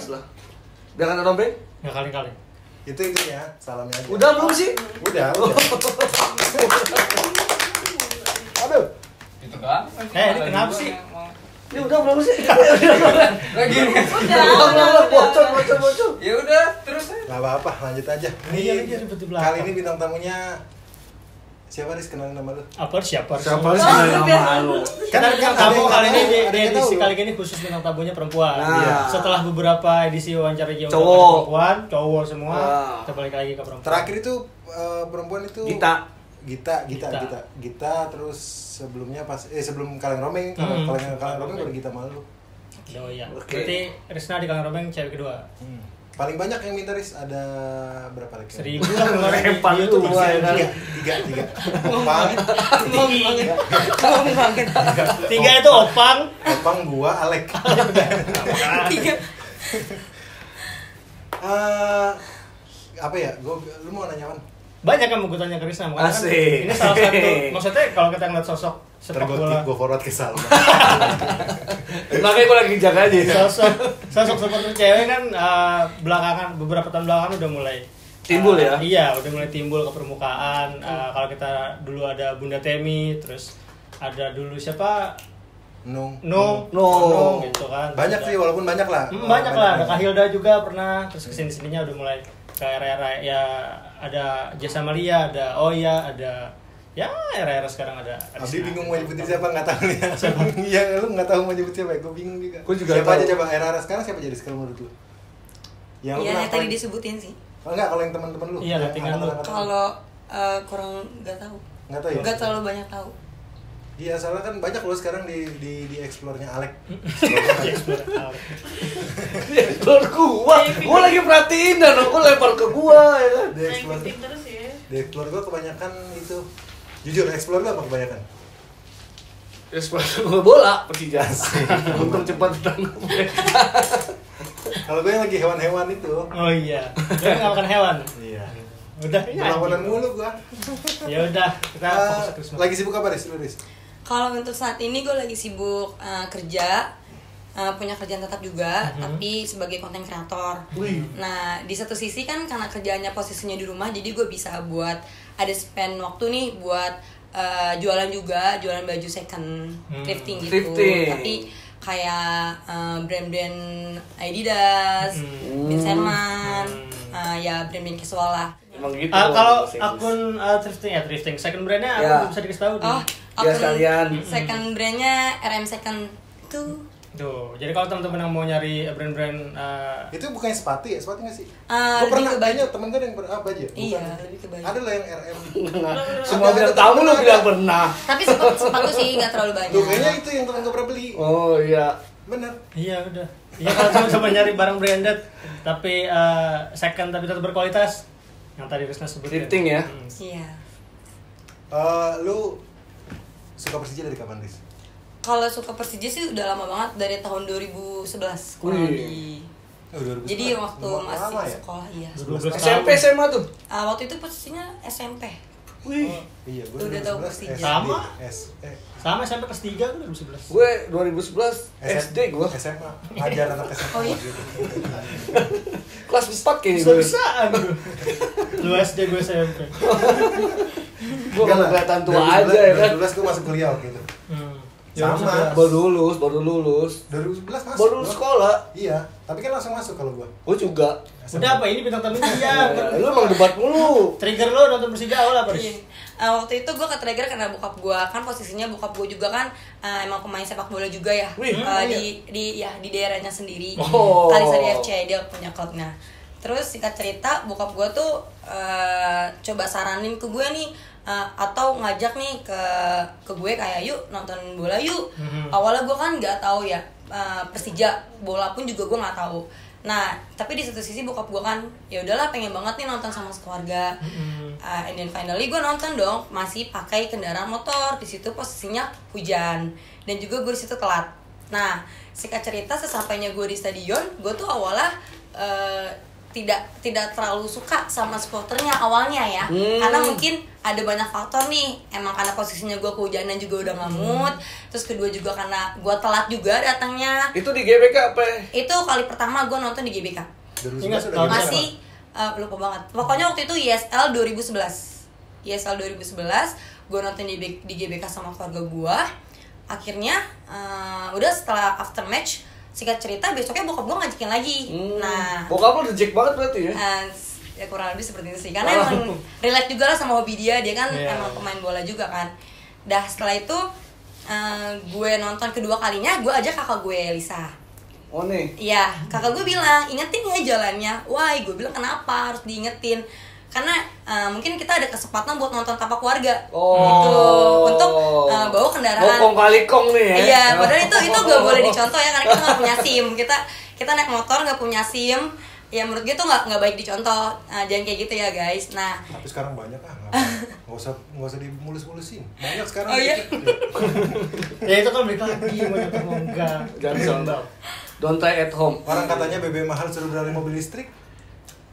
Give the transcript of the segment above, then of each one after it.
Harus lah. Biar kata rombeng? Nggak kali-kali. Itu ya, salamnya aja. Udah belum sih? Udah. Aduh. Itu doang. Ini kenapa sih? Ini udah belum sih? Lagi nih. Udah. Bocor. Ya udah, terus aja. Gak apa-apa, lanjut aja. Iya, lagi ribet di belakang. Kali ini bintang tamunya siapa Riz, kenalin nama lu? Apa siapa? Siapa sih nama lu? Karena bintang tamu ada kali ini yang di tahu. edisi kali ini khusus bintang tamunya perempuan. Nah. Setelah beberapa edisi wawancara yang Cowok. perempuan, cowok semua, Nah. kita balik lagi ke perempuan. Terakhir itu perempuan itu Gita, terus sebelumnya sebelum Kaleng Romeng, Kaleng Romeng baru Gita malu. Oh iya. Oke. Berarti Risna di Kaleng Robeng cewek kedua. Paling banyak yang minta Riz ada berapa lagi? 1000 lah kemarin di Empat YouTube. dua, ya kan? Tiga. Opang, Tiga itu Opang. Opang gua, Alek. Tiga. Apa ya? Lu mau nanya apa? Banyak yang mau gue tanya ke Risna. Makanya kan Asik. ini salah satu. Maksudnya kalau kita ngeliat sosok sepak bola, Gue forward ke Salma. Makanya gue lagi jaga aja. sosok supporter cewek kan beberapa tahun belakangan udah mulai Timbul ya? Iya, udah mulai timbul ke permukaan. Kalau kita dulu ada Bunda Temi, terus ada dulu siapa? No. Gitu kan. Banyak Terus sih, walaupun banyak lah. banyak lah. Ada Kak Hilda juga pernah. Terus kesini-sininya udah mulai ke era-era ya ada Jasa Malia, ada Oya, ada ya era-era sekarang ada. Abdi bingung mau nyebutin siapa, nggak tahu nih. Iya, lu nggak tahu mau nyebut siapa, gue bingung juga. Gue juga siapa tahu. aja coba era sekarang siapa jadi sekarang menurut lu? Yang lu Iya, yang kenapa? tadi disebutin sih. Oh, enggak, kalau yang teman-teman lu. Iya, lettingan lu. Kalau kurang nggak tahu. Nggak tahu ya? Nggak terlalu banyak tahu. Iya, soalnya kan banyak loh sekarang di explore-nya Alek. Explore gua lagi perhatiin dan aku lempar ke gua ya kan. Di explore. terus ya. Di explore gua kebanyakan itu. Jujur, explore gua apa kebanyakan? Explore gua bola Persija. Untung cepat ditangkap. Kalau gue yang lagi hewan-hewan itu. Oh iya. Dia nggak makan hewan. Iya. Udah ya. Perlawanan mulu gua. Ya udah, kita fokus ke Risma. Lagi sibuk apa, Riz? Lu, Riz? Kalau untuk saat ini gue lagi sibuk kerja, punya kerjaan tetap juga, tapi sebagai konten kreator. Nah, di satu sisi kan karena kerjaannya posisinya di rumah, jadi gue bisa buat ada spend waktu nih buat jualan juga, jualan baju second, thrifting gitu. Thrifting. Tapi kayak brand-brand Adidas, Vince Herman, ya brand-brand casual lah. Emang gitu. Kalau bahasa akun Inggris. thrifting second brandnya Ya. aku bisa dikasih tahu Oh, nih. Ya, sekalian. second brandnya RM Second tuh. Tuh, jadi kalau teman-teman yang mau nyari brand-brand Itu bukannya sepatu ya? Sepatu nggak sih? Lebih Gue pernah ke baju. kayaknya temen gue yang baju ya? Iya, Bukan. lebih ke baju. Ada lah yang RM. Semua Ada, bilang ada, tamu lu ada. bilang pernah. Tapi sepatu sih nggak terlalu banyak. Tuh, kayaknya itu yang temen gue pernah beli. Oh iya. Bener. iya udah. Iya kalau cuma nyari barang branded tapi second tapi tetap berkualitas yang tadi Risna sebutin. Thrifting ya? Iya. Lu suka Persija dari kapan, Riz? Kalau suka Persija sih udah lama banget dari tahun 2011 kurang Wih. lebih. Oh, 2011. Jadi waktu Lumayan masih lama ya? sekolah iya. 12 SMP tahun. SMA tuh. Waktu itu posisinya SMP. Wih. Iya, gue Udah tahu 2011 Persija. SD. Sama? Sama SMP kelas 3 kan 2011. Gue 2011 SD gua. SMA. Ajar anak SMA. Oh, iya. gitu. Kelas 4 kayaknya gue. Bisa-bisaan lu. Lu SD gue SMP. Gue Enggak mau lah, kelihatan tua 2011 aja ya kan. 2012 gue masuk kuliah waktu itu. Sama. Baru lulus. 2011 masuk. Baru lulus sekolah. Iya, tapi kan langsung masuk kalau gue. Gue juga. Udah apa ini bintang tamu dia? Lu emang debat mulu. Trigger lo nonton Persija awal apa? Iya. Waktu itu gue ke-trigger karena bokap gue kan posisinya bokap gue juga kan emang pemain sepak bola juga ya. Wih, Di daerahnya sendiri. Oh. Kalisari FC dia punya klubnya. Terus singkat cerita bokap gue tuh coba saranin ke gue nih atau ngajak nih ke gue kayak yuk nonton bola yuk. Awalnya gue kan nggak tahu ya Persija bola pun juga gue nggak tahu. Nah tapi di satu sisi bokap gue kan ya udahlah pengen banget nih nonton sama keluarga. And then finally gue nonton dong masih pakai kendaraan motor. Di situ posisinya hujan dan juga gue di situ telat. Nah singkat cerita sesampainya gue di stadion gue tuh awalnya tidak terlalu suka sama supporternya awalnya ya. Karena mungkin ada banyak faktor nih. Emang karena posisinya gue kehujanan juga udah nggak mood. Terus kedua juga karena gue telat juga datangnya. Itu di GBK apa? Itu kali pertama gue nonton di GBK. Ingat tahun Masih lupa banget. Pokoknya waktu itu ISL 2011. ISL 2011 gue nonton di GBK sama keluarga gue. Akhirnya udah setelah after match, singkat cerita besoknya bokap gue ngajakin lagi. Nah, bokap lo reject banget berarti ya? Ya kurang lebih seperti itu sih. Karena emang relate juga lah sama hobi dia. Dia kan emang pemain bola juga kan. Dah setelah itu gue nonton kedua kalinya, gue ajak kakak gue Lisa. Oh nih. Iya, kakak gue bilang, ingetin ya jalannya. Wah, gue bilang kenapa harus diingetin? Karena mungkin kita ada kesempatan buat nonton tapak keluarga gitu, untuk bawa kendaraan. Kong kali kong nih ya. Iya, padahal itu gak boleh dicontoh ya, karena kita nggak punya SIM. Kita naik motor nggak punya SIM. Ya menurut gue tuh nggak baik dicontoh. Jangan kayak gitu ya guys. Nah. Tapi sekarang banyak nggak usah dimulus-mulusin. Banyak sekarang. Oh iya. Ya itu kan balik lagi mau enggak. Jangan contoh. Don't try at home. Orang katanya BBM mahal suruh beralih mobil listrik.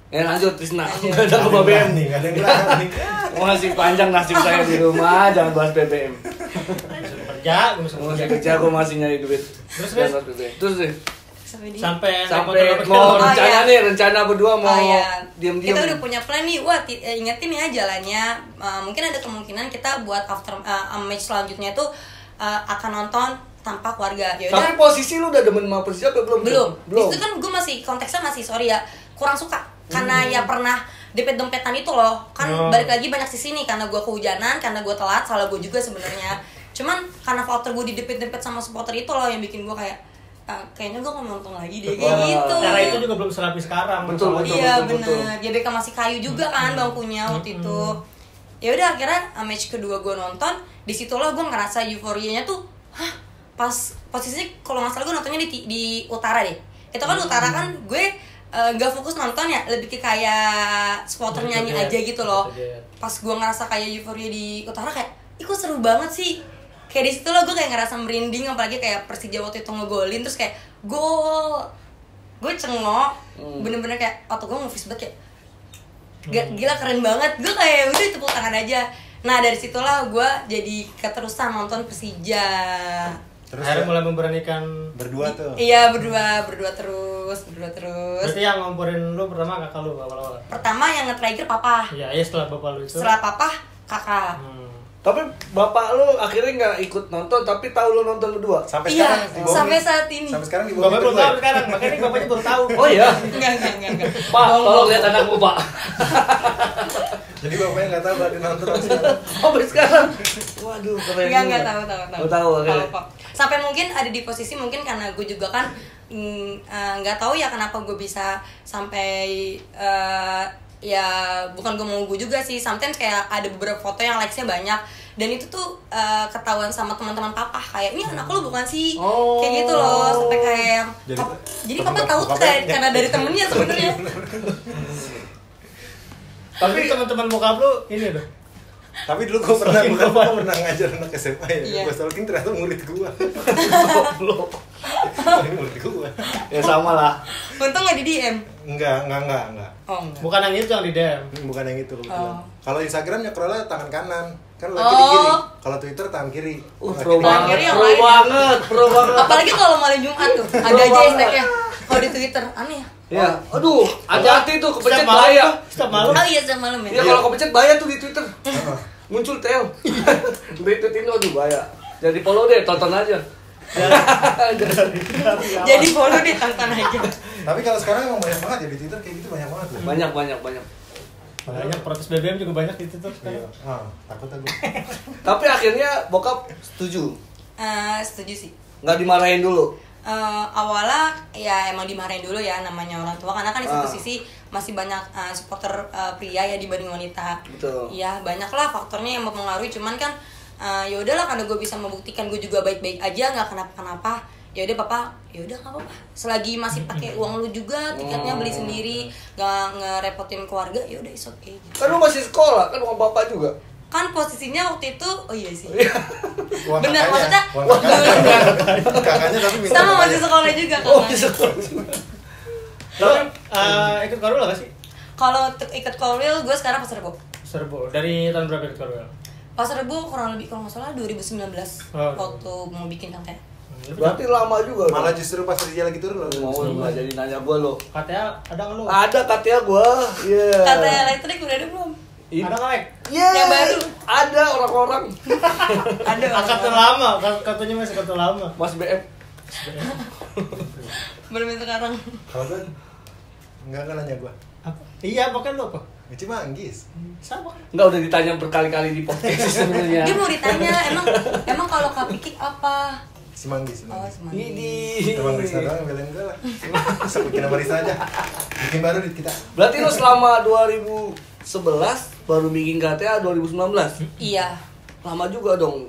Lanjut Tisna. Enggak ada ke BBM nih, enggak ada yang bilang nih. Masih panjang nasib saya di rumah, jangan bahas BBM. Kerja, gue Masih kerja, gue masih nyari duit. Terus deh. Sampai mau rencana berdua mau diam-diam. Kita udah punya plan nih. Wah, ingetin ya jalannya. Mungkin ada kemungkinan kita buat after match selanjutnya itu akan nonton tanpa keluarga. Yaudah. Tapi posisi lu udah demen sama Persija apa belum? Belum. Itu kan gue masih konteksnya masih sorry ya, kurang suka. Karena ya pernah dempet-dempetan itu loh. Kan balik lagi banyak sisi nih, karena gue kehujanan, karena gue telat, salah gue juga sebenarnya. Cuman karena faktor gue didempet-dempet sama supporter itu loh yang bikin gue kayak kayaknya gue mau nonton lagi deh kayak gitu. Cara itu juga belum serapi sekarang. Betul. Iya benar. GBK masih kayu juga kan bangkunya waktu itu. Ya udah akhirnya match kedua gue nonton, disitulah gue ngerasa euforianya tuh, pas posisinya kalau nggak salah gue nontonnya di utara deh. Itu kan utara kan gue nggak fokus nonton ya, lebih ke kayak supporter nyanyi aja gitu loh. Pas gue ngerasa kayak euforia di utara kayak, kok seru banget sih. Kayak di situ loh gue kayak ngerasa merinding, apalagi kayak Persija waktu itu ngegolin terus kayak gol. Gue cengok, bener-bener kayak atau gue mau fistback kayak gila keren banget. Gue kayak udah tepuk tangan aja. Nah dari situlah gue jadi keterusan nonton Persija. Terus akhirnya mulai memberanikan berdua tuh. Iya berdua terus. Berarti yang ngomporin lu pertama kakak lu awal-awal? Pertama yang nge-trigger papa. Iya setelah bapak lu itu. Setelah papa kakak. Tapi bapak lu akhirnya nggak ikut nonton, tapi tahu lu nonton berdua. Sampai Iya, sekarang dibohongin. sampai saat ini. Sampai sekarang dibohongin. Bapak belum tahu sekarang, makanya bapaknya baru tahu. Oh iya. Enggak. Pak, tolong lihat anakmu Pak. Jadi bapaknya nggak tahu kalau dia nonton sekarang. Sampai sekarang. Waduh keren. Enggak tahu. Tahu oke. Kok. Sampai mungkin ada di posisi mungkin karena gue juga kan nggak tahu ya kenapa gue bisa sampai ya bukan gue mau gue juga sih, sometimes kayak ada beberapa foto yang likes-nya banyak dan itu tuh ketahuan sama teman-teman papa kayak ini anak lu bukan sih, kayak gitu loh, sampai kayak jadi papa tahu tuh kayak karena dari temennya sebenarnya. Tapi teman-teman bokap lu ini loh. Tapi dulu gue pernah ngajar anak SMA ya. Iya. Gue stalking ternyata murid gue. Goblok. Murid gue. Ya sama lah. Untung nggak di DM. Enggak. Oh enggak. Bukan yang itu yang di DM. Bukan yang itu kebetulan. Oh. Kalau Instagram nyekrolnya tangan kanan, kan lagi di kiri. Kalau Twitter tangan kiri. Pro Tangan kiri yang lain. banget. Apalagi kalau malam Jumat tuh ada aja hashtagnya. Kalau di Twitter aneh ya. Ya, aduh, hati-hati tuh kepencet Setiap malam bahaya. Setiap malam. Oh iya setiap malam Ya kalau kepencet bahaya tuh di Twitter. Muncul tel. Retweetin aduh bahaya. Jadi follow deh, tonton aja. Jadi follow deh, tonton aja. Tapi kalau sekarang emang banyak banget ya di Twitter kayak gitu, banyak banget loh. Banyak. Banyak protes BBM juga banyak di Twitter Iya. sekarang. Takut aku. Tapi akhirnya bokap setuju. Setuju sih. Nggak dimarahin dulu. Awalnya ya emang dimarahin dulu ya namanya orang tua, karena kan di satu sisi masih banyak supporter pria ya dibanding wanita. Betul. Iya banyak lah faktornya yang mempengaruhi, cuman kan ya udahlah karena gue bisa membuktikan gue juga baik-baik aja, nggak kenapa-kenapa. Ya udah papa, ya udah nggak apa-apa. Selagi masih pakai uang lu juga, tiketnya beli sendiri, nggak ngerepotin keluarga, ya udah is okay. Gitu. Kan lu masih sekolah, kan uang bapak juga. Kan posisinya waktu itu, oh iya sih. Uang Bener, kakaknya. maksudnya Uang kakaknya tapi minta sama bapaknya. masih sekolah juga kan. Oh, di sekolah. Lo ikut korwil gak sih? Kalau untuk ikut korwil gue sekarang Pasar Rebo. Serbu. Dari tahun berapa ikut korwil? Pasar Rebo kurang lebih kalau nggak salah 2019 waktu mau bikin KTA. Berarti lama juga. Malah justru pas Rizal lagi turun lo. mau nggak jadi nanya gue lo. KTA ada nggak lo? Ada katanya gue. Iya. KTA elektrik udah ada belum? Ada nggak, Mek? Yeah. Yang baru. Ada orang-orang. Ada. Angkatan lama, katanya masih angkatan lama. Mas BM. Belum sekarang. Kalau gue enggak nanya gue. Apa? Iya, pakai lo apa? Itu mah Anggis. Sama kan? Enggak udah ditanya berkali-kali di podcast sebenarnya. Dia mau ditanya emang kalau Kapiki apa? Si Manggis. Oh, semangat. Ini. Emang Risa doang belain gue lah. Bikin nama Risa aja. Bikin baru di kita. Berarti lo selama 2011 baru bikin KTA 2019. Iya. Lama juga dong.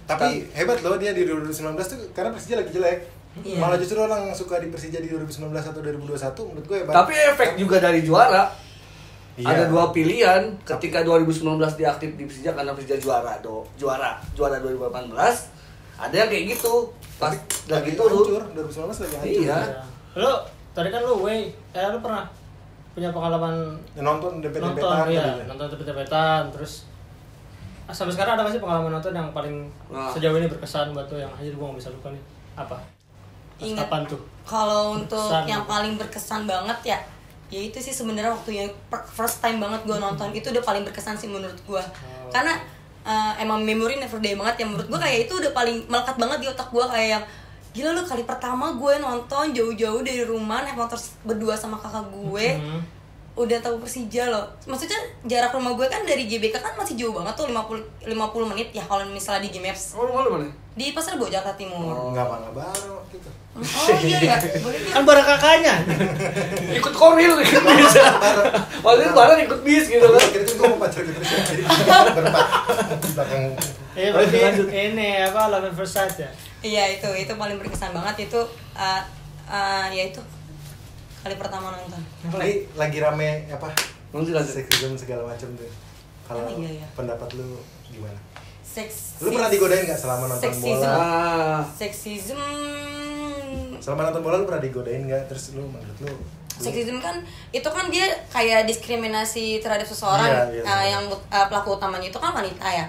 Tapi hebat loh dia di 2019 tuh karena Persija lagi jelek. Iya. Malah justru orang suka di Persija di 2019 atau 2021 menurut gue hebat. Tapi efek juga dari juara. Iya. Ada dua pilihan ketika 2019 dia aktif di Persija karena Persija juara 2018. Ada yang kayak gitu. Pas lagi hancur, turun. 2019 lagi hancur. Iya. Lo tadi kan lo lo pernah punya pengalaman Ya, nonton nonton dempet-dempetan ya, gitu. nonton dempet-dempetan terus sampai sekarang ada nggak sih pengalaman nonton yang paling Nah. sejauh ini berkesan buat lo yang akhirnya gue nggak bisa lupa nih? Apa? Pas Ingat. kapan tuh? Kalau untuk Berkesan. yang paling berkesan banget ya itu sih sebenarnya waktu yang first time banget gue nonton itu udah paling berkesan sih menurut gue. Karena emang memori never die banget ya menurut gue, kayak itu udah paling melekat banget di otak gue, kayak yang gila lu kali pertama gue nonton jauh-jauh dari rumah naik motor berdua sama kakak gue. Udah tahu Persija loh. Maksudnya jarak rumah gue kan dari GBK kan masih jauh banget tuh 50 menit ya kalau misalnya di Gmaps. Oh, lu mana? Di Pasar Rebo Jakarta Timur. Enggak bareng waktu itu. Oh iya ya. Boleh dia. Kan bareng kakaknya. Ikut koril ikut bis. Maksudnya bareng ikut bis gitu kan. Akhirnya tuh gue mau pacar gitu Persija. Jadi berempat di belakang. Berarti ini apa Love at First Sight ya? Iya itu paling berkesan banget itu ya itu kali pertama nonton. Ini lagi rame apa? Lanjut. Seksisme segala macam tuh. Kalau iya. pendapat lu gimana? Seks. Lu pernah digodain nggak selama nonton Seksisme. bola? Seksisme. Selama nonton bola lu pernah digodain nggak? Terus lu menurut lu? Seksisme kan itu kan dia kayak diskriminasi terhadap seseorang. Iya. Yang pelaku utamanya itu kan wanita ya.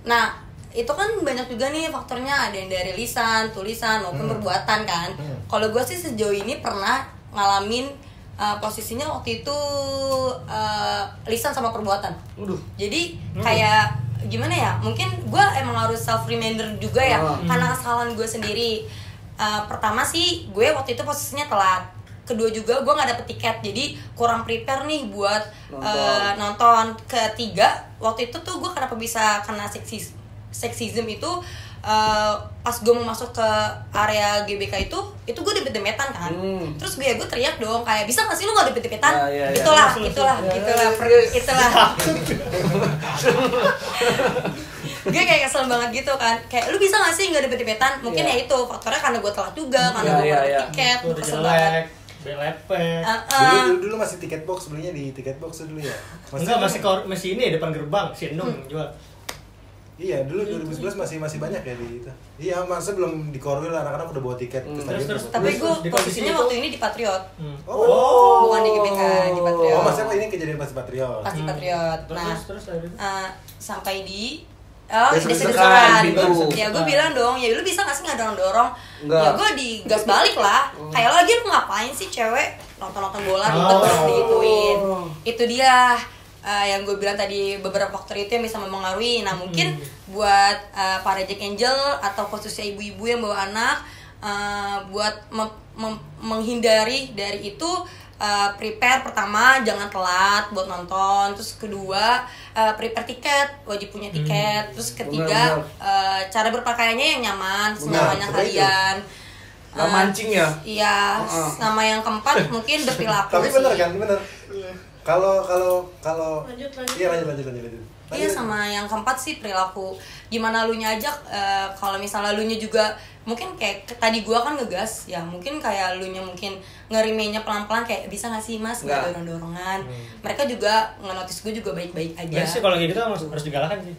Nah itu kan banyak juga nih faktornya, ada yang dari lisan, tulisan maupun perbuatan kan. Kalau gue sih sejauh ini pernah ngalamin posisinya waktu itu lisan sama perbuatan. Jadi kayak gimana ya? Mungkin gue emang harus self reminder juga ya karena kesalahan gue sendiri. Pertama sih gue waktu itu posisinya telat. Kedua juga gue nggak dapet tiket, jadi kurang prepare nih buat nonton. Ketiga waktu itu tuh gue kenapa bisa kena seksisme itu pas gue mau masuk ke area GBK itu gue dempet-dempetan kan. Terus gue teriak dong kayak bisa nggak sih lu nggak dempet-dempetan? Itulah. Gue kayak kesel banget gitu kan, kayak lu bisa nggak sih nggak dempet-dempetan? Mungkin ya itu faktornya karena gue telat juga, karena gue nggak dapet tiket, gue kesel banget. Belepek. Dulu masih tiket box, belinya di tiket box dulu ya. Enggak, masih ini depan gerbang si Endung jual. Iya, dulu 2011 masih banyak ya di itu. Iya, masa belum di Korwil anak-anak udah bawa tiket ke stadion. Terus. Tapi gue Di posisinya kondisi waktu ini di Patriot, Oh. bukan di GBK, di Patriot. Oh, maksudnya ini kejadian pas Patriot. Pas di Patriot. Nah, Terus sampai di Desa desakan. gitu. Ya gue bilang dong, ya lu bisa gak sih nggak dorong-dorong? Enggak. Ya gue digas balik lah. Kayak lagi lu ngapain sih cewek nonton bola ribet terus digituin. Itu dia yang gue bilang tadi, beberapa faktor itu yang bisa mempengaruhi. Nah mungkin buat para Jack Angel atau khususnya ibu-ibu yang bawa anak, buat menghindari dari itu, prepare pertama jangan telat buat nonton. Terus kedua prepare tiket, wajib punya tiket. Terus ketiga cara berpakaiannya yang nyaman senyamannya kalian. Nggak mancing ya? Iya. Sama yang keempat mungkin berperilaku. Tapi sih. bener kan, bener. Kalau Lanjut. Iya lanjut. Iya, sama yang keempat sih perilaku. Gimana lu nyajak, kalau misalnya lu nya juga mungkin kayak tadi gua kan ngegas ya, mungkin kayak lu nya mungkin ngerimenya pelan-pelan kayak bisa nggak sih mas nggak dorong-dorongan. Mereka juga nge-notice gue juga baik-baik aja. Ya sih kalau kayak gitu harus digalakkan sih.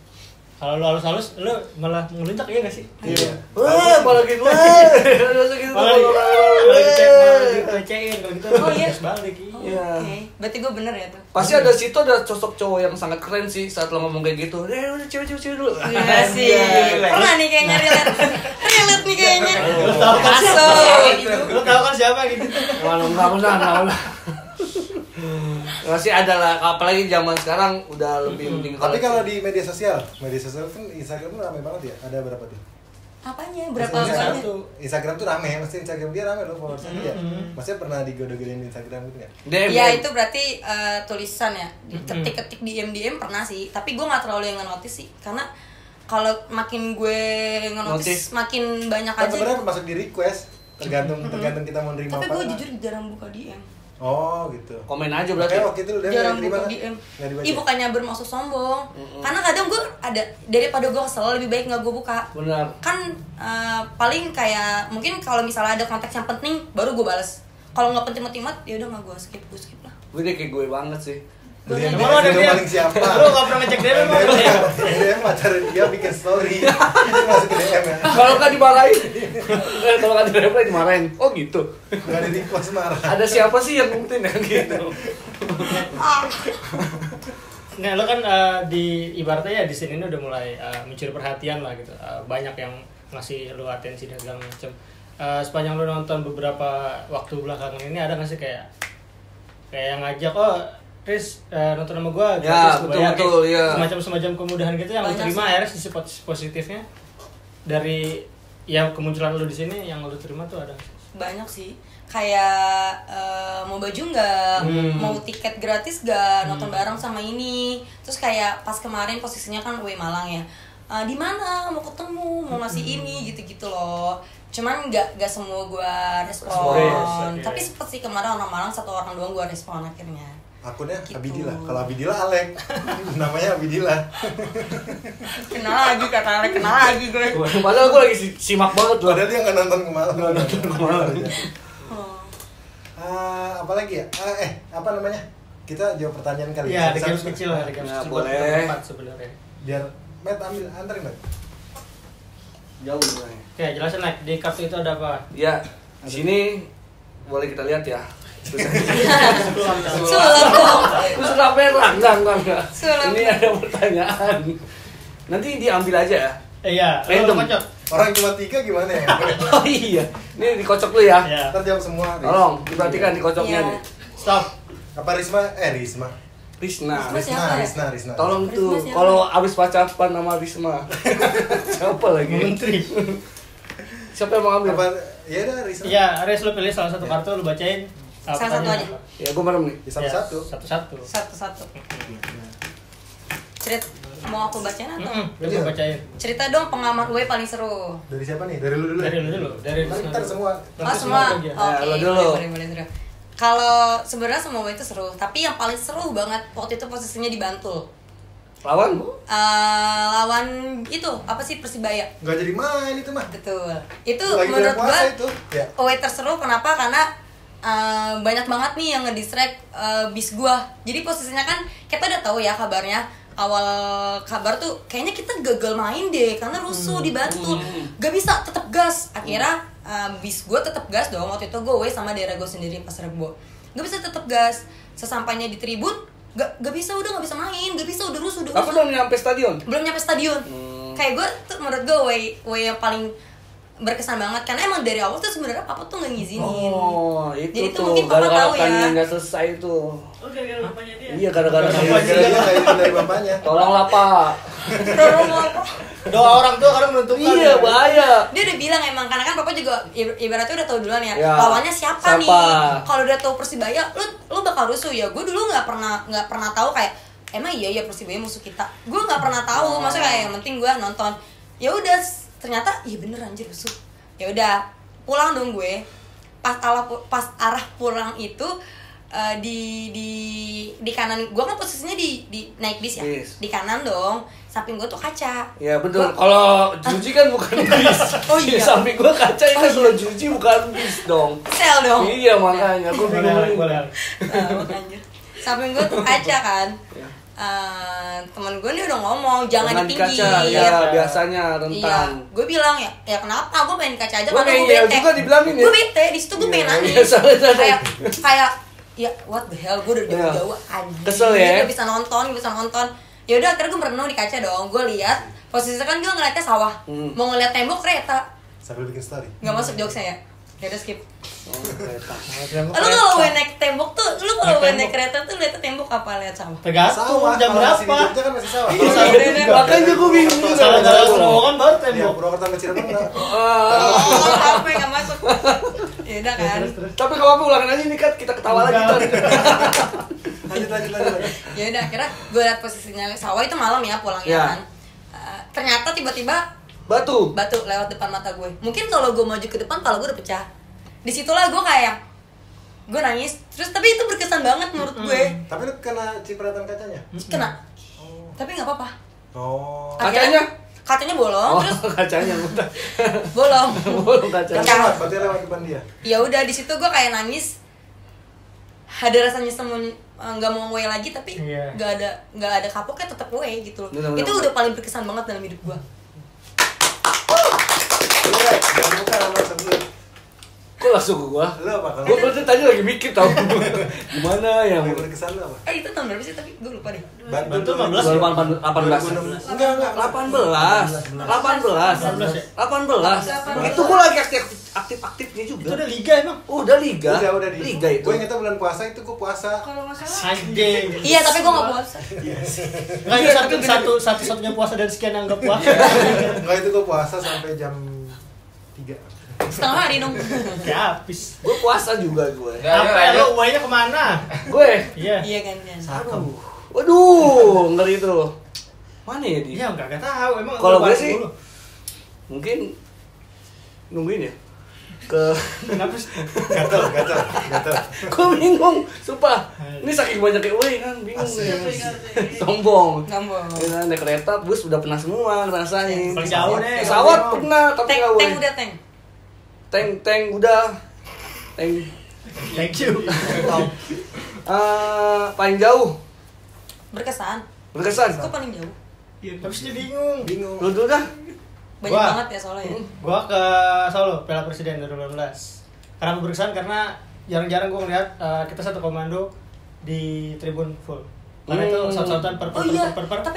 Kalau lu halus-halus, lu malah ngelunjak iya gak sih? Iya. Wah, malah gitu. Malah gitu. Malah dilecehin kalau gitu. Oh, iya? Harus balik. Iya. Oke, berarti gue bener ya tuh. Pasti ada situ ada sosok cowok yang sangat keren sih saat lo ngomong kayak gitu. Udah cewek-cewek dulu. Iya sih. Pernah nih kayaknya relate nih kayaknya. Lu tahu kan Masuk. Lu tahu kan siapa gitu? Enggak pernah. Masih ada lah, apalagi zaman sekarang udah lebih mending. Tapi kalau di media sosial kan Instagram tuh rame banget ya. Ada berapa tuh? Apanya? Berapa Instagram banyak? tuh Instagram tuh rame, mesti Instagram dia rame loh followersnya dia. Maksudnya pernah digoda-godain di Instagram gitu nggak? Ya itu berarti tulisan ya. Ketik-ketik DM pernah sih. Tapi gue nggak terlalu yang nge-notice sih. Karena kalau makin gue nge-notice makin banyak Kan aja. sebenarnya masuk di request, tergantung kita mau nerima Tapi apa. gue nggak. jujur jarang buka DM. Oh gitu. Komen aja berarti. Kayak waktu itu udah Jarang terima buka kan? DM. Nggak dibaca. Ih bukannya bermaksud sombong. Karena kadang gue ada daripada gue kesel lebih baik nggak gue buka. Benar. Kan paling kayak mungkin kalau misalnya ada konteks yang penting baru gue balas. Kalau nggak penting-penting banget ya udah nggak gue skip lah. Gue kayak gue banget sih. Beli Emang lu ada itu DM? paling siapa? Lu nggak pernah ngecek DM emang lu ya? Dia pacar dia bikin story. Itu masuk ke DM ya. Kalau kan dimarahin. Kalau kan di-reply dimarahin. Oh gitu. Enggak ada request marah. Ada siapa sih yang ngumpetin ya gitu. Nah, lo kan di ibaratnya ya di sini ini udah mulai mencuri perhatian lah gitu. Banyak yang ngasih lu atensi dan segala macam. Sepanjang lu nonton beberapa waktu belakangan ini ada nggak sih kayak yang ngajak Riz nonton sama gua Ya, gratis, gua bayar, betul, kayak iya. semacam kemudahan gitu yang lu Banyak terima sih. akhirnya sisi positifnya dari yang kemunculan lu di sini yang lu terima tuh ada nggak sih? Banyak sih. Kayak mau baju nggak, mau tiket gratis nggak, nonton bareng sama ini. Terus kayak pas kemarin posisinya kan Uwe Malang ya. Di mana mau ketemu, mau ngasih ini gitu-gitu loh. Cuman nggak semua gua respon. Respon, Tapi oke. sempet sih kemarin orang Malang satu orang doang gua respon akhirnya. Akunnya Gitu. Abidillah. Kalau Abidillah Alek. Namanya Abidillah. Kenal lagi kata Alek, kenal lagi gue. Padahal gue lagi simak banget loh. Padahal dia nggak nonton kemarin. kemarin. Oh. Apalagi ya? Apa namanya? Kita jawab pertanyaan kali Iya, ada Satu- games kecil lah, ada games Nah, kecil boleh. buat berempat sebenarnya. Biar Matt antarin Matt. Jauh sebenarnya. Oke, jelasin like di kartu itu ada apa? Ya, di sini boleh kita lihat ya. Sulap dong. Sudah merah, enggak. Sulap. Ini ada pertanyaan. Nanti diambil aja ya. Iya, Random. lo kocok. Orang cuma 3 gimana ya? Oh iya, ini dikocok dulu ya. Iya. Ntar jawab semua. Riz. Tolong diperhatikan dikocoknya Iya. nih. Stop. Apa Risma? Risma. Risna. Risma. Siapa ya? Tolong Risma tuh, siapa? kalau abis pacapan sama Risma. Siapa lagi? Menteri. Siapa yang mau ambil? Apa? Ya udah Risma. Iya, Riz lu pilih salah satu kartu lu bacain. Salah satu pertanyaannya aja. apa. Ya, gue merem nih. Ya, satu-satu. Ya, satu-satu. Satu-satu. Cerita mau aku bacain atau? Lu gua bacain. Cerita dong pengalaman gue paling seru. Dari siapa nih? Dari lu dulu. Dari lu dulu, dari Ntar semua. Oh semua. lagi ya. Oke. lo dulu. Boleh dulu. Kalau sebenarnya semua itu seru, tapi yang paling seru banget waktu itu posisinya di Bantul. Lawan? Lawan itu apa sih Persibaya? Nggak jadi main itu mah. Betul. Itu Lagi menurut berpuasa gue itu. Ya. away terseru kenapa? Karena banyak banget nih yang ngedistract bis gua. Jadi posisinya kan kita udah tahu ya kabarnya. Awal kabar tuh kayaknya kita gagal main deh karena rusuh di Bantul. Gak bisa tetap gas. Akhirnya bis gua tetap gas dong. Waktu itu gue away sama daerah gue sendiri Pasar Rebo. Gak bisa tetap gas. Sesampainya di tribun gak bisa udah gak bisa main. Gak bisa udah rusuh udah Aku rusuh. belum nyampe stadion. Belum nyampe stadion. Kayak gue tuh menurut gue way yang paling berkesan banget karena emang dari awal tuh sebenarnya papa tuh nggak ngizinin. Oh, itu Jadi tuh tuh mungkin papa gara-gara tahu ya. kan nggak selesai tuh. Oh, gara-gara bapaknya dia. Iya, gara-gara Kira-kira dia nggak izin dari bapaknya. Tolonglah Pak. Doa orang tua kadang menentukan. Iya, bahaya. Dia udah bilang emang karena kan papa juga ibaratnya udah tahu duluan ya, Ya. lawannya siapa nih. Siapa? Kalau udah tahu Persibaya, lu bakal rusuh ya. Gue dulu nggak pernah tahu kayak emang iya Persibaya musuh kita. Gue nggak pernah tahu, maksudnya kayak yang penting gue nonton. Ya udah ternyata iya bener anjir rusuh. Ya udah pulang dong gue. Pas arah pulang itu di kanan gue kan posisinya di naik bis ya. Bis. Di kanan dong. Samping gue tuh kaca. Ya betul. Kalau Juji kan bukan bis. Oh iya. Samping gua kaca itu kalau Juji bukan bis dong. Sel dong. Iya makanya gua bingung. Boleh. Makanya. Samping gue tuh kaca kan. temen gue nih udah ngomong jangan di tinggi. kaca, ya biasanya Iya, rentan. gue bilang ya kenapa? Gue pengen di kaca aja Gue karena gue ngeyel bete. juga dibilangin ya. Gue bete di situ gue pengen Iya, nangis. iya, sorry. kayak ya what the hell, gue udah jauh-jauh anjing. Kesel ya? Gak bisa nonton. Ya udah akhirnya gue merenung di kaca dong. Gue lihat posisinya kan gue ngeliatnya sawah. Mau ngeliat tembok kereta. Sambil bikin story. Nggak masuk jokesnya ya? Ya udah skip. Kereta. Lu kalau naik tembok tuh, lu kalau naik kereta tuh lihat tembok apa lihat sawah? Tergantung Sawah, jam kalau masih di berapa. Jogja kan masih sawah. Makanya gue bingung juga. Salah jalan terowongan baru Iya, tembok. Purwokerto sama Cirebon enggak. Oh, apa yang nggak masuk? Ya udah kan. Tapi kalau apa ulangin aja nih kan kita ketawa lagi kan. Lanjut. Ya udah akhirnya gue liat posisinya sawah itu malam ya pulangnya Ya. kan. Ternyata tiba-tiba Batu. lewat depan mata gue. Mungkin kalau gue maju ke depan kepala gue udah pecah. Disitulah gue kayak gue nangis. Terus tapi itu berkesan banget menurut gue. Tapi lu kena cipratan kacanya? Kena. Tapi nggak apa-apa. Oh. Kacanya? Kacanya bolong. Oh, Terus kacanya bentar. bolong. Bolong kacanya. Kan berarti lewat depan dia. Ya udah di situ gue kayak nangis. Ada rasanya nggak mau way lagi tapi Iya. nggak ada kapoknya tetap way gitu loh. Bener-bener. Itu udah paling berkesan banget dalam hidup gue. Jangan buka langsung dulu. Kok langsung ke gua? Lu apa kalau? Gua berarti tadi lagi mikir tau. Gimana ya? Yang berkesan lu apa? Itu tahun berapa sih tapi gue lupa deh. Bantu 15 18. Enggak. 18. 18. Itu gua lagi aktif-aktifnya juga. Itu udah liga emang. Udah liga. Udah di. Liga itu. Gue ingetnya bulan puasa itu gue puasa. Kalau nggak salah Anjing. Iya tapi gue nggak puasa. Enggak itu satu-satunya puasa dari sekian yang enggak puasa. Enggak, itu gue puasa sampai jam 3. Setengah hari dong. Kayak habis. Gua puasa juga gue. Apa ya lo uangnya kemana? Gue. Iya. Iya kan kan. Aduh. Waduh, ngeri tuh. Mana ya dia? Iya enggak tahu emang. Kalau lu gue bahas sih dulu. mungkin nungguin ya. Ke Kenapa sih? Gatel. gue bingung, sumpah. Ini saking banyaknya gue kan bingung ya. Sombong. Ngambang. Ya, naik kereta, bus udah pernah semua ngerasain. Paling jauh deh. Pesawat pernah, tapi Tank nggak boleh. udah tank. Tank udah. Tank. Thank you. Paling jauh. Berkesan. Berkesan. Gue paling jauh. Tapi sih bingung. Lu dulu dah. Banyak Wah. banget ya soalnya. Ya. Gua ke Solo, Piala Presiden 2018. Kenapa berkesan? Karena jarang-jarang gua ngeliat kita satu komando di tribun full. Karena itu saut-sautan per. Tapi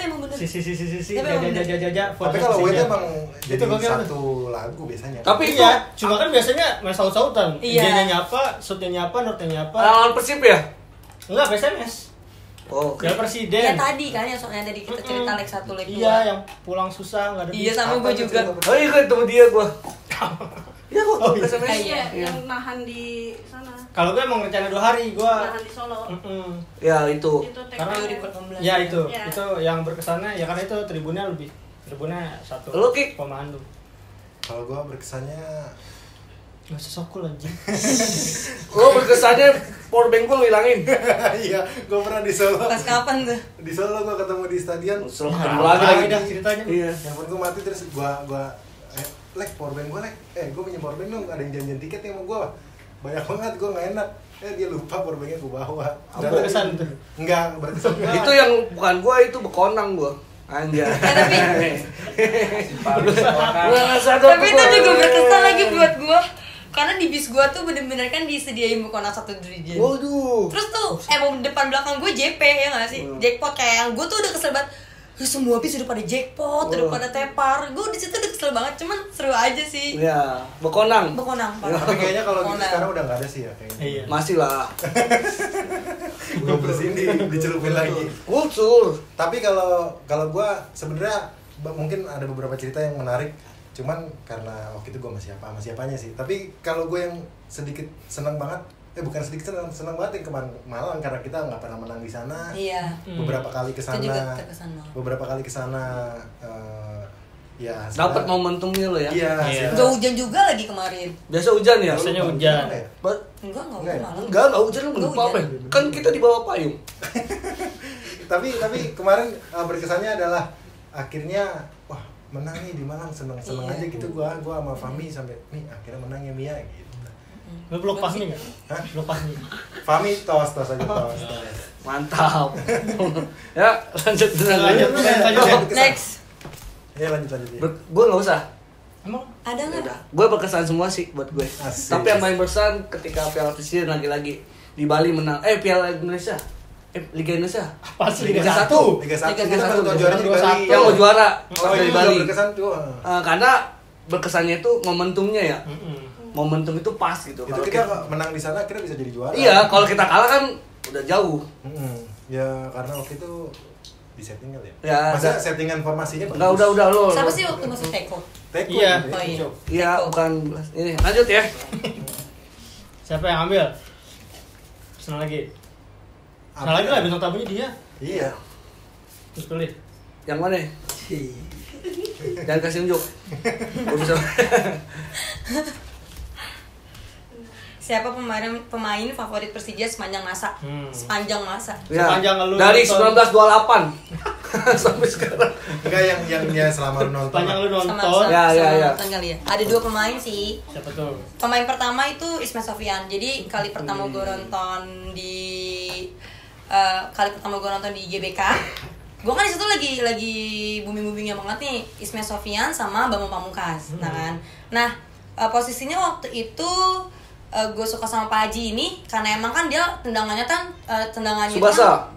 emang bener. Si Tapi emang bener. jaja. Tapi kalau gue itu emang jadi Itu gokil. satu lagu biasanya. Tapi itu Iya, cuma kan biasanya main saut-sautan. Iya. Dia nyapa, shootnya nyapa, nortnya nyapa. lawan Persib ya? Enggak, PSMS. Oh, Piala Ya Presiden. tadi kan yang soalnya tadi kita cerita leg 1 leg 2. Iya, yang pulang susah enggak ada Iya bis. sama Apa gue itu juga. cerita? Oh iya, gue ketemu dia gue. Iya kok, Oh, iya. SMS. Iya. yang nahan di sana, Kalau gue emang rencana 2 hari gua. nahan di Solo. Ya itu. Itu Karena TKN. 2018. Ya itu, Iya. itu yang berkesannya ya karena itu tribunnya satu Lu, Ki? komando. Kalau gue berkesannya Gak usah sokul anjing. Lo berkesannya powerbank gue lu hilangin. iya, gue pernah di Solo. Pas kapan tuh? Di Solo gue ketemu di stadion. Selalu Ya, ketemu lagi lagi. dah ceritanya. Iya. Handphone gue mati terus gue powerbank gue gue punya powerbank dong, ada yang janjian tiket nih sama gue. Banyak banget, gue gak enak. Dia lupa powerbanknya gue bawa. Berkesan tuh. Enggak, berkesan banget. Itu yang bukan gue, itu bekonang gue. Anjay. Tapi itu juga berkesan lagi buat gue. Karena di bis gue tuh bener-bener kan disediain bukan satu dirijen. Waduh. Terus tuh emang depan belakang gue JP ya gak sih? Jackpot kayak yang gue tuh udah kesel banget. Semua bis udah pada jackpot, udah pada tepar. Gue di situ udah kesel banget, cuman seru aja sih. Ya, bekonang. Bekonang. Tapi kayaknya kalau gitu Bekonang. sekarang udah nggak ada sih ya kayaknya. Iya. Masih lah. Gue bersihin dicelupin lagi. Kultur. Tapi kalau gue sebenarnya mungkin ada beberapa cerita yang menarik. Cuman karena waktu itu gue masih apanya sih. Tapi kalau gue yang sedikit senang banget, bukan sedikit senang banget yang ke Malang karena kita nggak pernah menang di sana. Iya. Beberapa kali ke Itu juga sana. terkesan banget. Beberapa kali ke sana ya Dapat momentumnya lo ya. Iya. Iya. hasilnya- Enggak hujan juga lagi kemarin. Biasa hujan ya? Biasanya Lu hujan. gimana ya? Ba- Enggak Enggak hujan ya? malam. Enggak hujan lu Enggak lupa apa ya? hujan. Kan kita di bawah payung. tapi kemarin berkesannya adalah akhirnya wah menang nih di Malang, seneng Iya. aja gitu gua sama Fahmi sampai nih akhirnya menang ya Mia gitu. Lu blok pas nih nggak? Hah? Blok pas nih. Fahmi tos aja tos. Mantap. Ya, lanjut. Lanjut. Next. Ya lanjut ya. Gue nggak usah. Emang Ada nggak? Udah. Gue berkesan semua sih buat gue. Asik. Tapi yang paling berkesan ketika Piala Presiden lagi-lagi di Bali menang. Piala Indonesia. Liga Indonesia. apa sih Liga Liga 1. Liga 1 Liga kita 1. kan juaranya di Bali. Yang mau juara Oh, dari itu Bali. berkesan tuh. Karena berkesannya itu momentumnya ya. Mm-mm. Momentum itu pas gitu. Itu Kalau kita menang di sana akhirnya bisa jadi juara. Iya, kalau kita kalah kan udah jauh. Ya karena waktu itu di setting kali ya. Ya, Masa settingan formasinya Enggak, udah lo. Siapa sih waktu masuk Teko? Teko. Iya. gitu ya. Oh iya. Iya, bukan. Ini lanjut ya. Siapa yang ambil? Senang lagi. Senang lagi lah bintang tamunya dia. Iya. Terus pilih. Yang mana? Jangan kasih unjuk. Gua bisa. Siapa pemain favorit Persija sepanjang masa? Sepanjang masa. Ya, Sepanjang lu dari nonton. 1928 sampai sekarang. Enggak yang dia selama lu nonton. Sepanjang lu Sama nonton. Ya, nonton kali ya. Ada 2 pemain sih. Siapa tuh? Pemain pertama itu Ismet Sofyan. Jadi kali pertama gue nonton di GBK. Gue kan di situ lagi booming-boomingnya banget nih Ismet Sofyan sama Bambang Pamungkas. Nah, posisinya waktu itu gue suka sama Pak Haji ini karena emang kan dia tendangannya Subasa.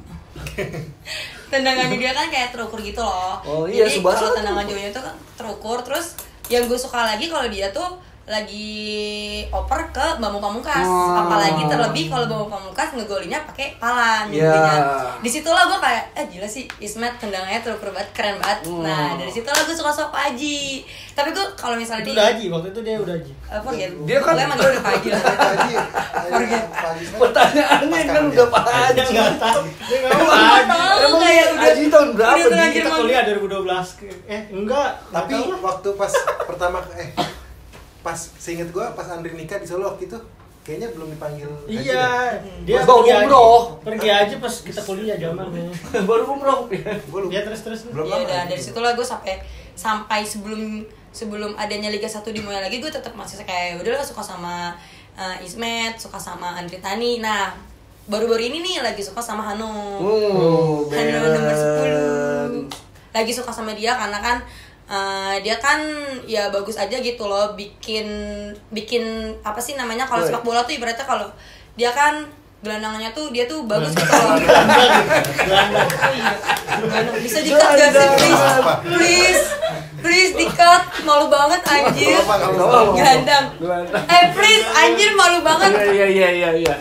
tendangannya dia kan kayak terukur gitu loh. Oh iya, jadi Subasa kalau kan tendangan jauhnya itu kan terukur. Terus yang gue suka lagi kalau dia tuh lagi oper ke Bambang Pamungkas. Apalagi terlebih kalau Bambang Pamungkas ngegolinnya pakai pala nyuntiknya. Disitulah gue kayak gila sih Ismet tendangannya terukur banget, keren banget. Nah dari situlah gue suka sama Pak Haji. Tapi gue kalau misalnya Itu udah Haji, waktu itu dia udah Haji. forget. Dia kan- Pokoknya emang dia udah Pak Haji lah. Haji. Pertanyaannya kan udah Pak Haji. Dia nggak tahu. Dia nggak Emang tahu. nggak tahu Emang kayak udah Haji tahun berapa udah nih? terlanjur Kita manggil. kuliah 2012. Enggak. Tapi nggak tahu lah. waktu pas pertama pas seinget gua pas Andri nikah di Solo waktu itu kayaknya belum dipanggil Haji dah. Iya, dia Baru pergi aja. umroh. Pergi aja pas kita kuliah zamannya. Baru umroh. Gua lupa. Ya terus. Belum Ya lama udah Haji. dari situlah gue sampai sebelum adanya Liga 1 dimulai lagi, gue tetap masih kayak udahlah suka sama Ismet, suka sama Andri Tani. Nah baru-baru ini nih lagi suka sama Hano. Hano nomor 10. Lagi suka sama dia karena kan dia kan ya bagus aja gitu loh, bikin apa sih namanya kalau sepak bola tuh ibaratnya kalau dia kan gelandangannya tuh dia tuh bagus gitu loh. Oh iya. Gelandang. Bisa di-cut gak sih please di-cut, malu banget anjir. Gelandang. Please anjir malu banget. Iya.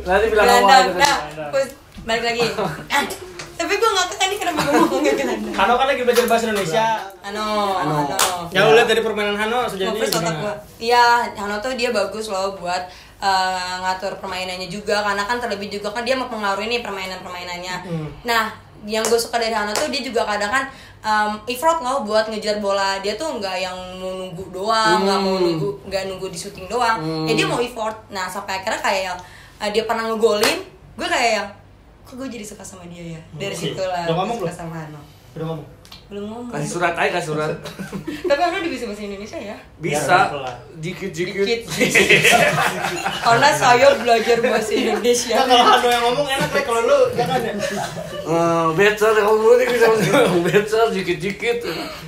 Nanti bilang Gelandang. awal. Nah, terus balik lagi. Tapi gue gak tahu nih kenapa gue ngomongnya gelandang. Hano kan lagi belajar bahasa Indonesia. Hano. Ya lu lihat dari permainan Hano sejauh ini Ngopres otak gimana? gua. Iya, Hano tuh dia bagus loh buat ngatur permainannya juga, karena kan terlebih juga kan dia mempengaruhi nih permainannya. Nah, yang gue suka dari Hano tuh dia juga kadang kan effort loh buat ngejar bola. Dia tuh nggak yang mau nunggu doang, nggak nunggu di syuting doang. Dia mau effort. Nah, sampai akhirnya kayak yang dia pernah ngegolin, gue kayak yang kok gue jadi suka sama dia ya. Dari situlah Udah ngomong gue suka belum? sama Hano. Udah ngomong. Belum ngomong. Kasih surat aja, kasih surat. Tapi Hano bisa bahasa Indonesia ya. Bisa. Ya, Dikit-dikit. Karena saya belajar bahasa Indonesia. Nah, kalau Hano yang ngomong enak deh, kalau lu jangan ya. Better kalau gue bisa better dikit-dikit.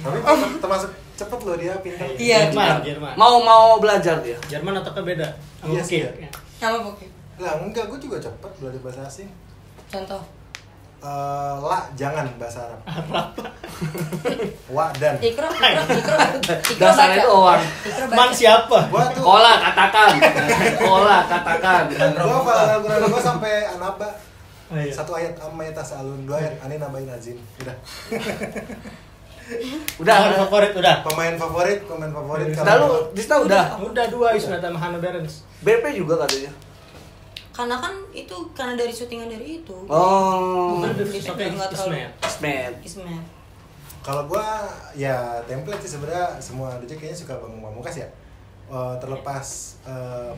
Tapi termasuk cepet loh dia pintar. Iya, Jerman. Mau belajar dia. Jerman otaknya beda. Iya sih. Oke. Nama Boki. Lah enggak, gue juga cepet belajar bahasa asing. Contoh. Jangan bahasa Arab. Wa dan. Ikro Dasarnya itu orang. Man siapa? Gua tuh Kola katakan. gua hafal Al-Qur'an gua sampai An-Naba. Oh, iya. 1 ayat amma yatasaalun, 2 ayat ani nabain azim. Udah. Favorit udah. Pemain favorit Lalu Disna udah. Udah 2 Ismet sama Hano Berens. BP juga katanya. Karena kan itu karena dari syutingan dari itu. Oh. Bukan Oke, nggak terlalu. Ismet. Ismet. Ismet. Kalau gua ya template sih sebenarnya, semua DJ kayaknya suka Bambang Pamungkas ya. Terlepas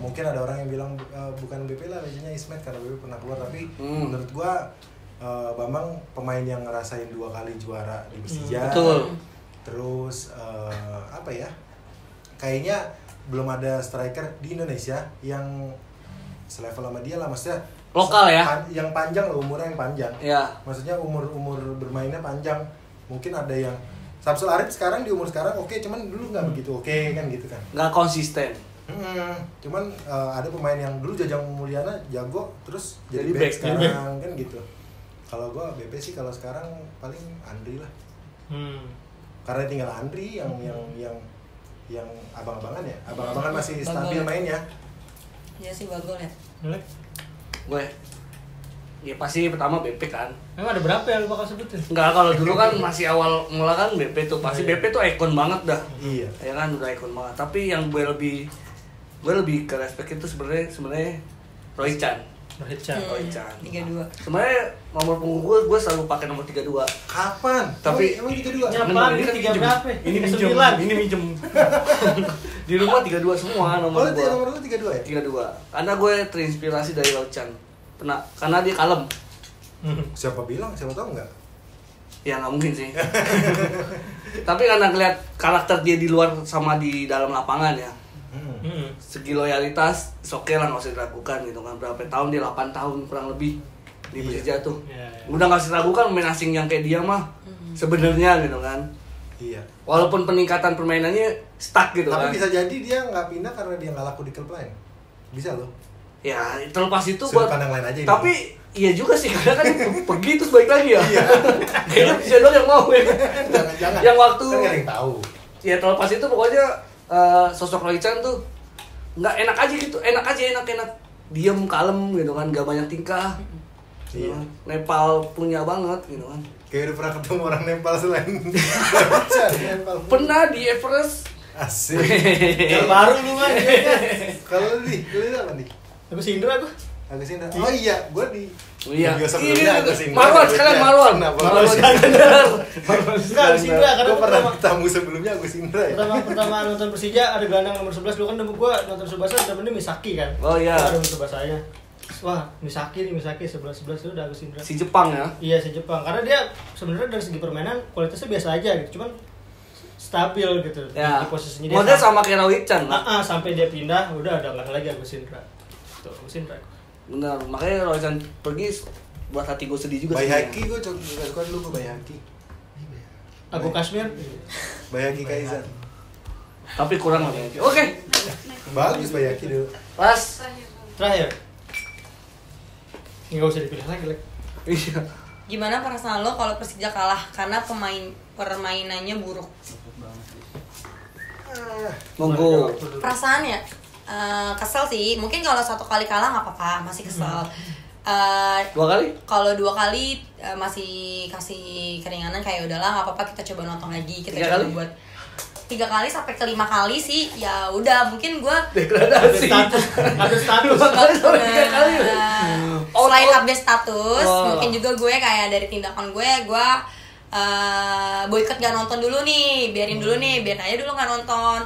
mungkin ada orang yang bilang bukan BP lah, legendnya Ismet karena BP pernah keluar, tapi menurut gua Bambang pemain yang ngerasain 2 kali juara di Persija. Betul. Terus apa ya? Kayaknya belum ada striker di Indonesia yang selevel sama dia lah, maksudnya Lokal ya? Yang panjang loh, umurnya yang panjang. Ya. Maksudnya umur bermainnya panjang. Mungkin ada yang Samsul Arif sekarang di umur sekarang oke, cuman dulu nggak begitu oke kan gitu kan. Nggak konsisten. Cuman ada pemain yang dulu Jajang Mulyana jago terus jadi Jadi back back. sekarang kan gitu. Kalau gua BP sih kalau sekarang paling Andri lah. Karena tinggal Andri yang abang-abangan ya. Abang-abangan masih stabil mainnya. Iya sih bagol ya. Gue ya pasti pertama BP kan. Emang ada berapa yang lu bakal sebutin? Enggak, kalau dulu kan masih awal mula kan BP tuh pasti BP tuh ikon banget dah. Iya. Ya kan udah ikon banget. Tapi yang gue lebih ke respect itu sebenarnya Roy Chan. Roy Chan. Roy Chan. 32. Sebenarnya nomor punggung gue selalu pakai nomor 32. Kapan? Tapi- emang 32. Ya, Bener, ini kan 3 minjem. berapa? Ini minjem. 9. Ini minjem. Di rumah 32 semua Oh, nomor itu gue. nomor lu 32 ya? 32. Karena gue terinspirasi dari Roy Chan. Karena dia kalem. Siapa bilang? Siapa tahu enggak? Ya nggak mungkin sih. Tapi karena ngeliat karakter dia di luar sama di dalam lapangan ya, segi loyalitas oke lah, nggak usah diragukan gitu kan. Berapa tahun dia, 8 tahun kurang lebih di Persija tuh. Iya. Udah nggak usah diragukan pemain asing yang kayak dia mah sebenarnya gitu kan. Iya. Walaupun peningkatan permainannya stuck gitu Tapi kan. bisa jadi dia nggak pindah karena dia nggak laku di klub lain. Bisa loh. Ya terlepas itu Sudut buat. pandang lain aja ini. Tapi iya juga sih, karena kan pergi terus balik lagi ya. Kayaknya bisa doang yang mau ya. Jangan-jangan. Yang waktu Kan nggak ada yang tahu. ya terlepas itu pokoknya sosok Roy Chan tuh nggak enak aja gitu, enak diem kalem gitu kan, nggak banyak tingkah. Iya. Nepal punya banget gitu kan. Kayak udah pernah ketemu orang Nepal selain Nepal. Pernah di Everest. Asik. Yang baru lu kan. Kalau lu apa nih? Agus Indra gua. Agus Indra. Oh iya, gua di Iya. video sebelumnya Agus Indra. Marwan sekalian Marwan. Marwan Iskandar. Enggak, Agus Indra karena Gua pernah pertama tamu sebelumnya Agus Indra ya. pertama nonton Persija ada gelandang nomor 11 dulu kan gua nonton Tsubasa temennya Misaki kan. Oh iya. Ada Tsubasanya. Wah, Misaki 11 itu udah Agus Indra. Si Jepang ya. Iya, si Jepang. Karena dia sebenarnya dari segi permainan kualitasnya biasa aja gitu. Cuman stabil gitu Ya. di posisinya dia. Model sama kayak Roy Chan lah. Sampai dia pindah udah ada nggak ada lagi Agus Indra. Tuh, Agus Indra. Benar, makanya Roy Chan pergi buat hati gue sedih juga. Bayhaki gua suka dulu gua Bayhaki. Aku Kashmir. Bayhaki Kaizan. Tapi kurang lah kayaknya. Oke. Bagus Bayhaki dulu. Pas. Terakhir. Nggak usah dipilih lagi, Lek. Iya. Gimana perasaan lo kalau Persija kalah karena permainannya buruk? Monggo. Perasaannya kesel sih. Mungkin kalau 1 kali kalah nggak apa-apa, masih kesel. 2 kali? Kalau 2 kali masih kasih keringanan, kayak udahlah nggak apa-apa, kita coba nonton lagi, kita 3 coba kali? buat 3 kali sampai ke 5 kali sih ya udah mungkin gue Degradasi. Ada status. 2 kali sampai 3 kali. selain update status Oh. mungkin juga gue kayak dari tindakan gue boikot gak nonton dulu nih, biarin dulu nih, biar aja dulu gak nonton.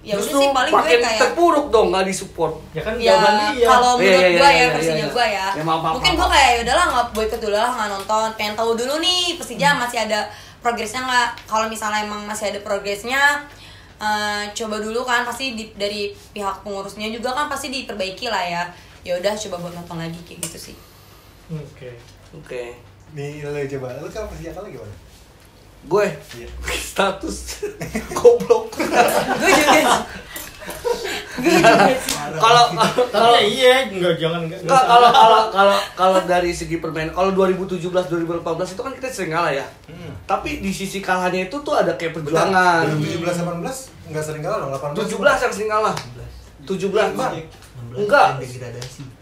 Ya udah Justru sih paling gue makin kayak terpuruk dong, nggak disupport. Ya kan ya jawaban dia. kalau menurut Iya, gue iya, ya Persija iya. gue ya, Ya, maaf, mungkin maaf. gue kayak udahlah nggak boikot dulu lah, nggak nonton, pengen tahu dulu nih Persija masih ada progresnya nggak. Kalau misalnya emang masih ada progresnya, coba dulu kan, pasti dari pihak pengurusnya juga kan pasti diperbaiki lah ya. Ya udah coba buat nonton lagi kayak gitu sih. Oke. Nih lu coba, lu kalau Persija kalah gimana? Gue Iya. status goblok. Gue juga. Kalau Tapi ya iya, jangan Enggak, kalau dari segi permainan, kalau 2017 2018 itu kan kita sering kalah ya. Tapi di sisi kalahnya itu tuh ada kayak perjuangan. 2017-18 nggak sering kalah dong, 18 17 yang sering kalah. 17 Bang. Enggak.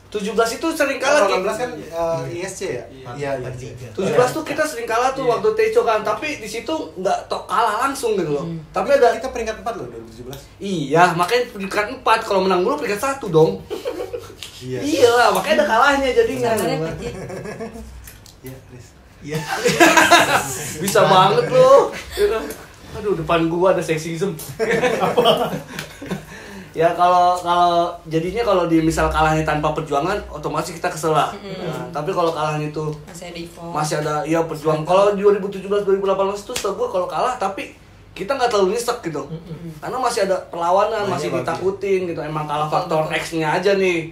17 itu sering kalah. 18 kan ISC ya? Iya, 17 tuh kita sering kalah tuh waktu Teco kan, tapi di situ nggak tok kalah langsung gitu loh. Tapi ada kita peringkat 4 loh 2017. iya, makanya peringkat 4 kalau menang dulu peringkat 1 dong. Iya. Iya lah, makanya ada kalahnya jadinya. Sabarnya Persija. Iya, Riz. Bisa banget loh. Aduh, depan gua ada sexism. Ya kalau jadinya kalau di misal kalahnya tanpa perjuangan, otomatis kita kesel lah. Nah, tapi kalau kalahnya itu Masih ada effort. masih ada iya perjuangan. Kalau di 2017 2018 itu setahu gua kalau kalah tapi kita nggak terlalu nyesek gitu. Karena masih ada perlawanan, Mainnya masih bagus. ditakutin gitu. Emang kalah faktor X-nya aja nih.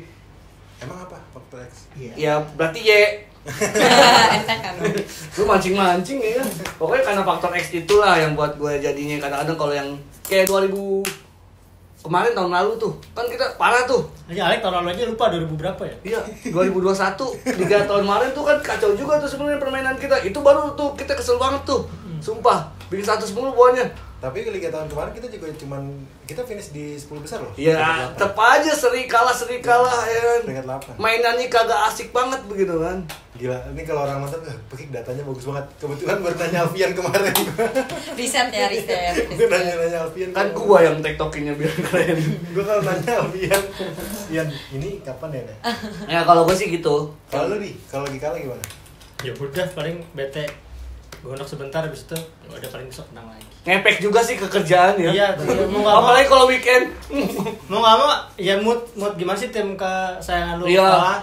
Emang apa faktor X? Ya berarti Y. Entek kan. Lu mancing-mancing ya. Pokoknya karena faktor X itulah yang buat gue jadinya kadang-kadang kalau yang kayak 2000 kemarin tahun lalu tuh kan kita parah tuh. Aja Alek tahun lalu aja lupa 2000 berapa ya? Iya, 2021 3 tahun kemarin tuh kan kacau juga tuh sebenarnya permainan kita. Itu baru tuh kita kesel banget tuh. Sumpah, bikin 110 buahnya. Tapi Liga tahun kemarin kita juga kita finish di 10 besar loh. Ya, tetep aja seri kalah ya kan. Peringkat 8. Mainannya kagak asik banget begitu kan. Gila, ini kalau orang nonton, Pekik datanya bagus banget. Kebetulan baru nanya Alfian kemarin. Riset. Gue nanya Alfian. Kan gua yang tektokinnya biar keren. Gue kalau nanya Alfian, Ian, ini kapan ya? Nek? Ya kalau gua sih gitu. Kalau lu nih, kalau lagi kalah gimana? Ya udah paling bete. Gondok sebentar habis itu ya udah paling besok menang lagi. Ngepek juga sih ke kerjaan ya. Iya, mau nggak mau. Apalagi kalau weekend. Mau nggak mau ya mood gimana sih tim kesayangan lu Iya. kalah?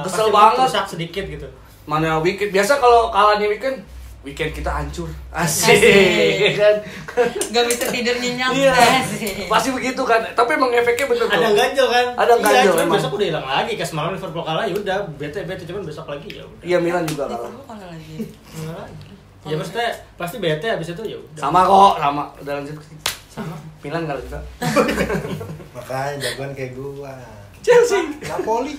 Kesel pasti banget. rusak sedikit gitu. Mana weekend biasa kalau kalahnya weekend kita hancur. Asik. Asik. Kan. Gak bisa tidur nyenyak. Iya. Asik. Pasti begitu kan. Tapi emang efeknya bener Ada tuh. ganjel kan? Ada ganjel, Iya, cuman emang. besok udah hilang lagi. Kayak semalam Liverpool kalah ya udah bete cuman besok lagi ya udah. Iya Milan juga kalah. Liverpool kalah lagi. Enggak lagi. Ya maksudnya pasti bete habis itu ya udah. Sama kok, sama. Udah lanjut. Sama. Milan kalah juga. Makanya jagoan kayak gua. Chelsea. Napoli.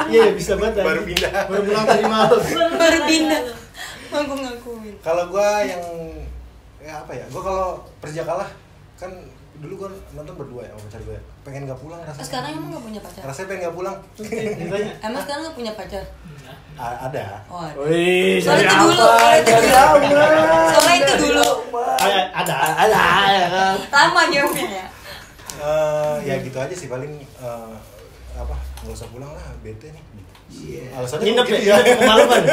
Iya bisa banget. Baru anjing. pindah. Baru pulang tadi malam. Baru pindah. Aku ngakuin. Kalau gua yang apa ya? Gua kalau Persija kalah kan dulu gua nonton berdua ya sama pacar gua. Pengen gak pulang rasanya. Sekarang emang gak punya pacar? Rasanya pengen gak pulang. Ditanya. Emang sekarang gak punya pacar? Ada. Oh, ada. Wih, Soalnya dari itu dulu, apa? soalnya itu Dari dulu. apa? Soalnya itu dulu. Ada. Ada ya kan. Lama jawabnya ya. Ya gitu aja sih paling apa nggak usah pulang lah bete nih. Alasannya Nginep begitu ya, kemalaman.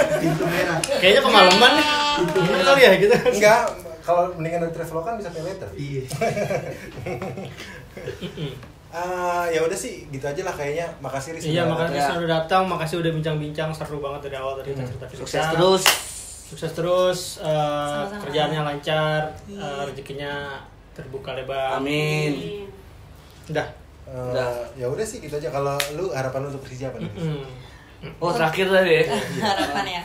Kayaknya kemalaman nih. Nginep kali ya gitu. Enggak, kalau mendingan dari Traveloka bisa pay later. Iya. Ya udah sih gitu aja lah kayaknya. Makasih Riz. Iya, makasih Ya. sudah datang, makasih udah bincang-bincang, seru banget dari awal tadi cerita kita. Sukses terus. Sukses terus, Sama-sama. kerjaannya lancar, Iya. rezekinya terbuka lebar. Amin. Udah. Ya udah sih gitu aja. Kalau lu harapan lu untuk Persija apa nih? Oh, terakhir tadi. Harapan ya.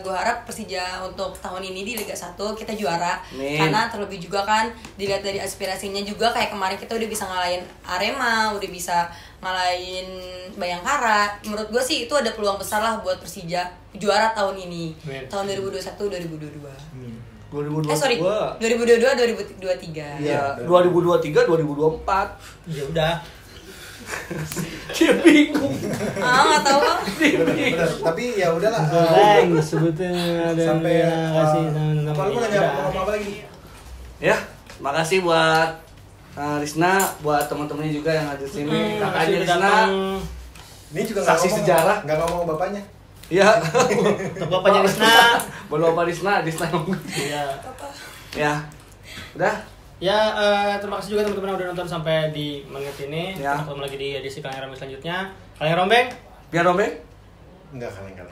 Gue harap Persija untuk tahun ini di Liga 1 kita juara. Amin. Karena terlebih juga kan dilihat dari aspirasinya juga kayak kemarin kita udah bisa ngalahin Arema, udah bisa ngalahin Bayangkara. Menurut gue sih itu ada peluang besar lah buat Persija juara tahun ini. Amin. Tahun 2021-2022. 2022. Sorry, 2022-2023. Ya, 2023 2024. Ya udah. Dia bingung. Nggak tahu ah. Bener. Tapi ya udahlah. sebetulnya Sampai kasih apa lu mau nanya ngomong apa lagi? Ya, makasih buat Risna, buat teman-temannya juga yang ada di sini. Kakaknya Risna. Ini juga Saksi sejarah. Nggak ngomong bapaknya. Ya. Untuk bapaknya Risna. Belum apa Risna ngomong. Iya. Ya. Udah. Ya, terima kasih juga teman-teman yang udah nonton sampai di menit ini. Ya. Kita ketemu lagi di edisi Kaleng Rombeng selanjutnya. Kaleng Rombeng. Biar rombeng. Enggak kaleng-kaleng.